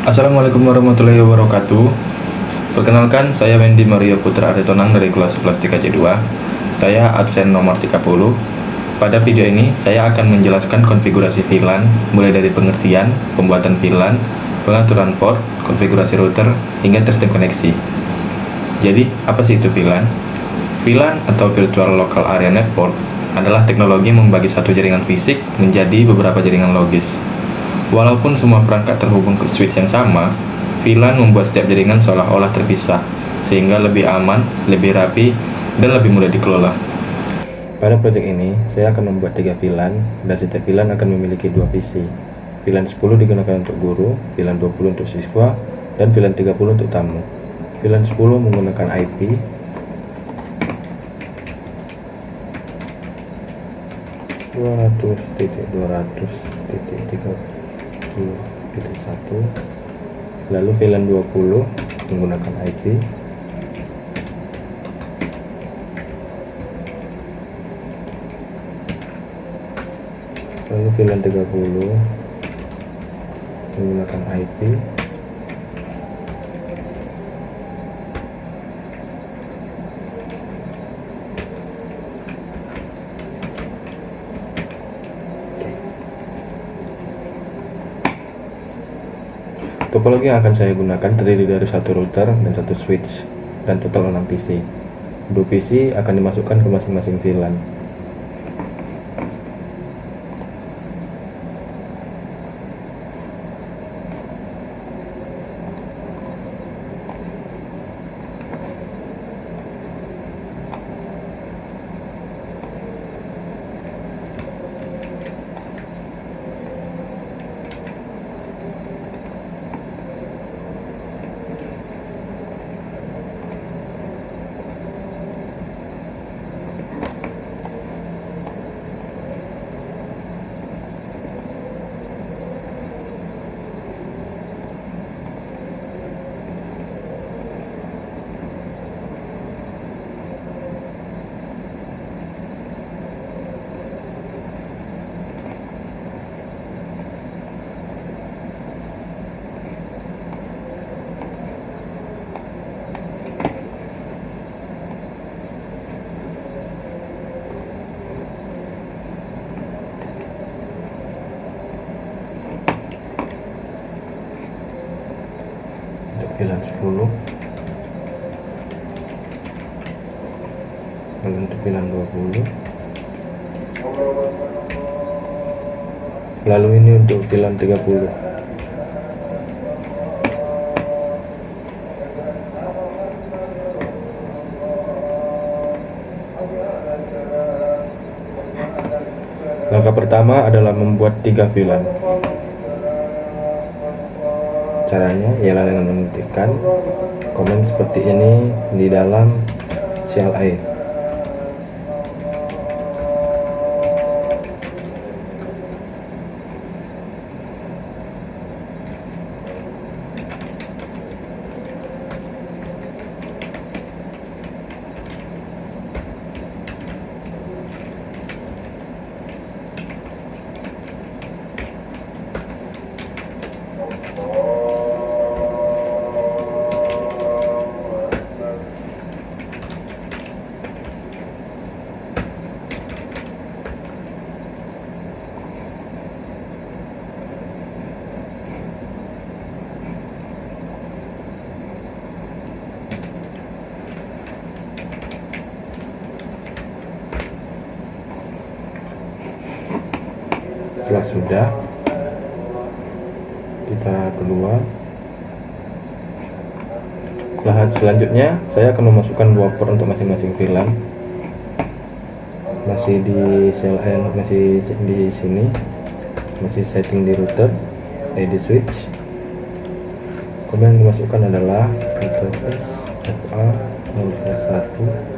Assalamualaikum warahmatullahi wabarakatuh. Perkenalkan, saya Wendy Mario Putra Aritonang dari kelas 11 3C2. Saya absen nomor 30. Pada video ini, saya akan menjelaskan konfigurasi VLAN, mulai dari pengertian, pembuatan VLAN, pengaturan port, konfigurasi router, hingga testing koneksi. Jadi, apa sih itu VLAN? VLAN atau Virtual Local Area Network adalah teknologi membagi satu jaringan fisik menjadi beberapa jaringan logis. Walaupun semua perangkat terhubung ke switch yang sama, VLAN membuat setiap jaringan seolah-olah terpisah, sehingga lebih aman, lebih rapi, dan lebih mudah dikelola. Pada proyek ini, saya akan membuat 3 VLAN, dan setiap VLAN akan memiliki 2 PC. VLAN 10 digunakan untuk guru, VLAN 20 untuk siswa, dan VLAN 30 untuk tamu. VLAN 10 menggunakan IP 200.200.30.1, lalu VLAN 20 menggunakan IP 30 menggunakan IP Topologi yang akan saya gunakan terdiri dari satu router dan satu switch, dan total 6 PC. 2 PC akan dimasukkan ke masing-masing VLAN. VLAN 10, lalu untuk VLAN 20, lalu ini untuk VLAN 30. Langkah pertama adalah membuat 3 VLAN. Caranya ialah dengan mengetikkan komen seperti ini di dalam CLI. Setelah sudah, kita keluar. Selanjutnya saya akan memasukkan 2 port untuk masing-masing VLAN. Masih di CLN, masih di sini, masih setting di router, di switch. Kemudian yang dimasukkan adalah interface FA 021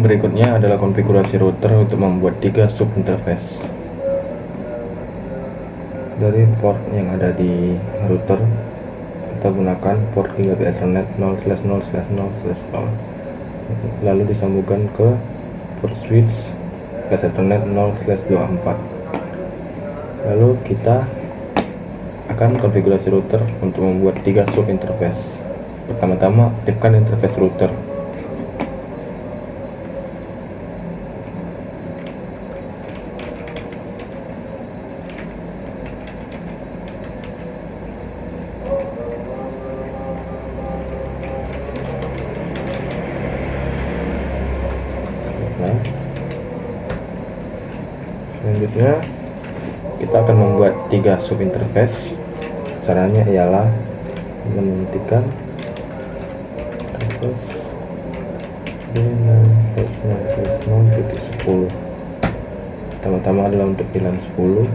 Berikutnya adalah konfigurasi router untuk membuat 3 sub interface. Dari port yang ada di router, kita gunakan port Gigabit Ethernet 0/0/0/0, lalu disambungkan ke port switch Flash Ethernet 0/24. Lalu kita akan konfigurasi router untuk membuat 3 sub interface. Pertama-tama aktifkan interface router. Nah, selanjutnya kita akan membuat 3 sub interface. Caranya ialah menghentikan interface D6/0/0.10. Pertama-tama adalah untuk VLAN 10,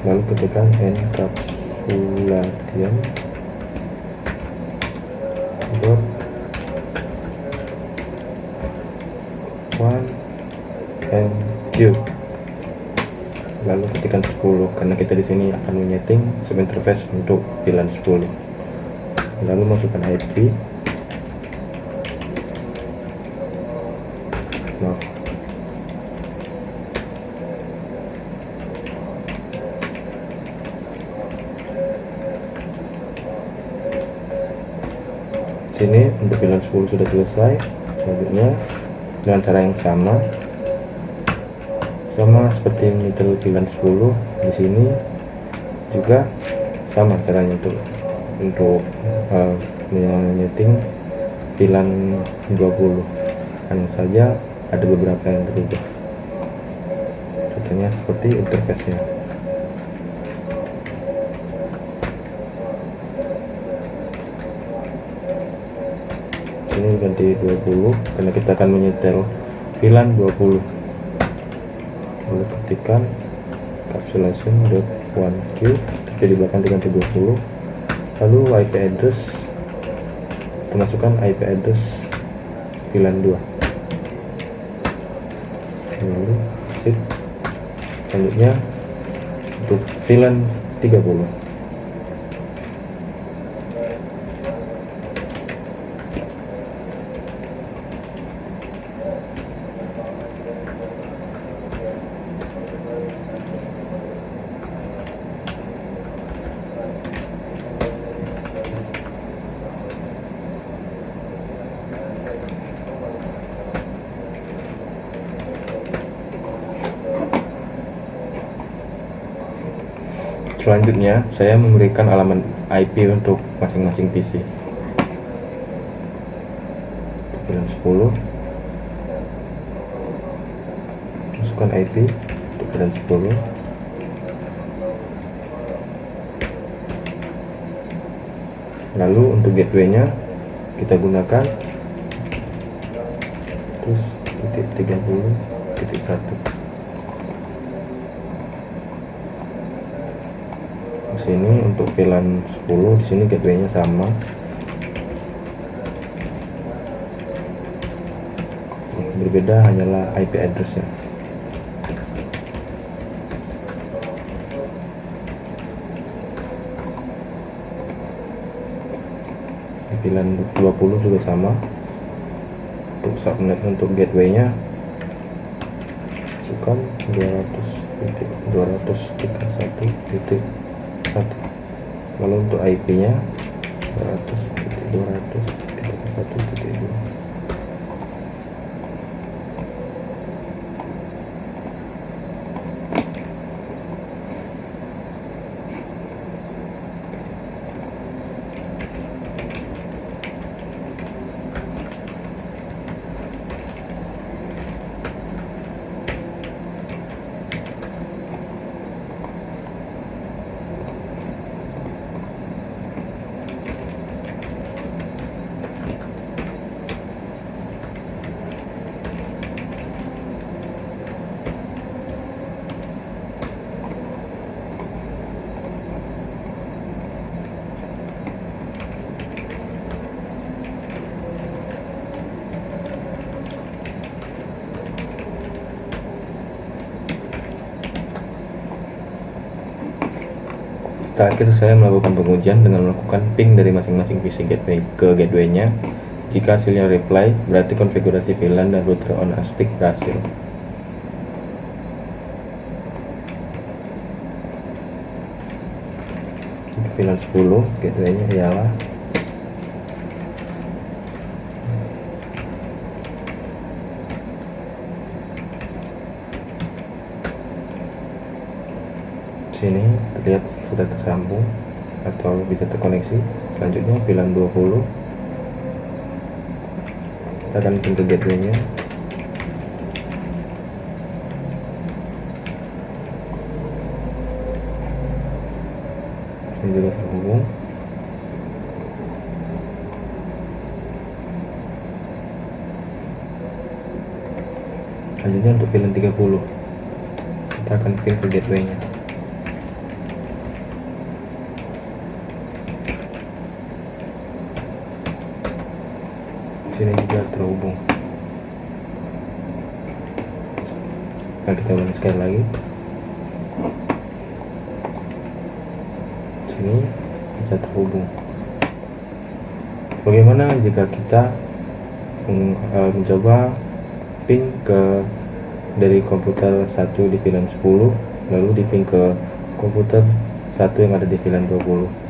lalu ketikkan encapsulation dot 1 lalu ketikkan 10 karena kita di sini akan menyeting sub interface untuk VLAN 10. Lalu masukkan IP. Maaf. Sini untuk VLAN 10 sudah selesai. Selanjutnya dengan cara yang sama seperti menyetel VLAN 10, di sini juga sama caranya untuk menyeting VLAN 20. Hanya saja ada beberapa yang berubah. Contohnya seperti interface-nya. Ini ganti 20 karena kita akan menyetel VLAN 20. Lalu ketikkan encapsulation.1q, tapi di belakang diganti 20. Lalu IP address, kita masukkan IP address VLAN 2. Lalu exit. Selanjutnya untuk VLAN 30. Selanjutnya, saya memberikan alamat IP untuk masing-masing PC. VLAN 10, masukkan IP untuk VLAN 10. Lalu untuk gateway-nya kita gunakan terus .30.1. Di sini untuk VLAN 10, di sini gateway-nya sama. Berbeda hanyalah IP address-nya. VLAN 20 juga sama. Untuk subnet untuk gateway-nya masukkan 200.231.1. Lalu untuk IP-nya 200.200.1.2. Terakhir, saya melakukan pengujian dengan melakukan ping dari masing-masing PC gateway ke gateway-nya. Jika hasilnya reply, berarti konfigurasi VLAN dan router on ASTIC berhasil. VLAN 10, gateway-nya ialah sini terlihat sudah tersambung atau bisa terkoneksi. Selanjutnya VLAN 20, kita akan pintu gateway-nya. Ini juga terhubung. Selanjutnya untuk VLAN 30, kita akan ping ke gateway-nya. Sini juga terhubung. Nah, kita ulang sekali lagi. Sini bisa terhubung. Bagaimana jika kita mencoba ping ke dari komputer 1 di VLAN 10 lalu di ping ke komputer 1 yang ada di VLAN 20?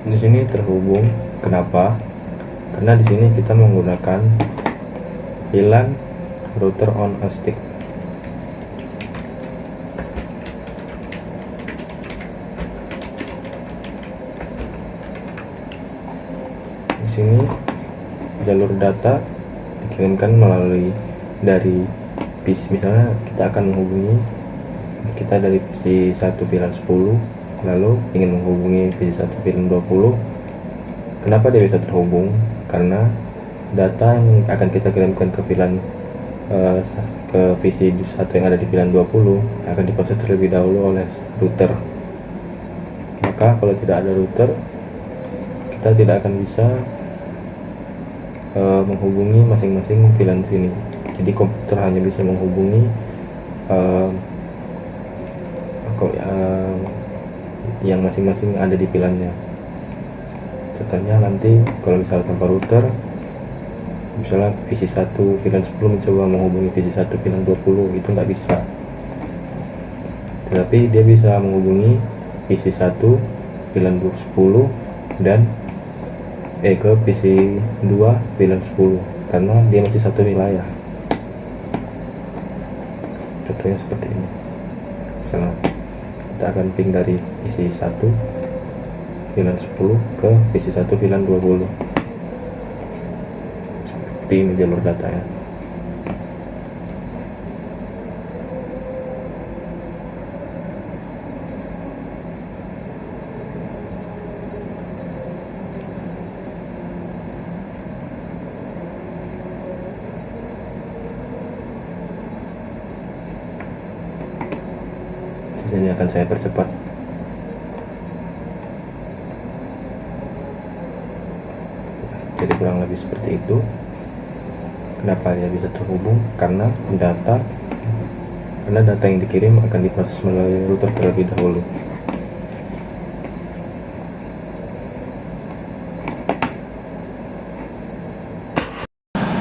Di sini terhubung. Kenapa? Karena di sini kita menggunakan VLAN router on ASTIC. Di sini jalur data dikirimkan melalui dari PC. Misalnya kita akan menghubungi kita dari PC 1 VLAN 10 lalu ingin menghubungi PC 1 VLAN 20. Kenapa dia bisa terhubung? Karena data yang akan kita kirimkan ke VLAN ke PC 1 yang ada di VLAN 20 akan diproses terlebih dahulu oleh router. Maka kalau tidak ada router, kita tidak akan bisa menghubungi masing-masing VLAN sini. Jadi komputer hanya bisa menghubungi yang masing-masing ada di VLAN-nya. Contohnya nanti kalau misalnya tanpa router, misalnya PC 1 VLAN 10 mencoba menghubungi PC 1 VLAN 20, itu nggak bisa. Tetapi dia bisa menghubungi PC 1 VLAN 10 dan ke PC 2 VLAN 10 karena dia masih satu wilayah. Contohnya seperti ini. Misalnya kita akan ping dari PC 1 VLAN 10 ke PC 1 VLAN 20. Seperti ini jalur datanya. Ini akan saya percepat. Jadi kurang lebih seperti itu. Kenapa dia bisa terhubung? Karena data yang dikirim akan diproses melalui router terlebih dahulu.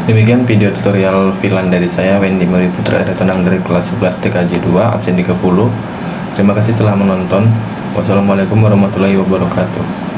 Demikian video tutorial VLAN dari saya, Wendy Maria Putra Aritonang dari kelas 11 TKJ 2 absen 30. Terima kasih telah menonton. Wassalamualaikum warahmatullahi wabarakatuh.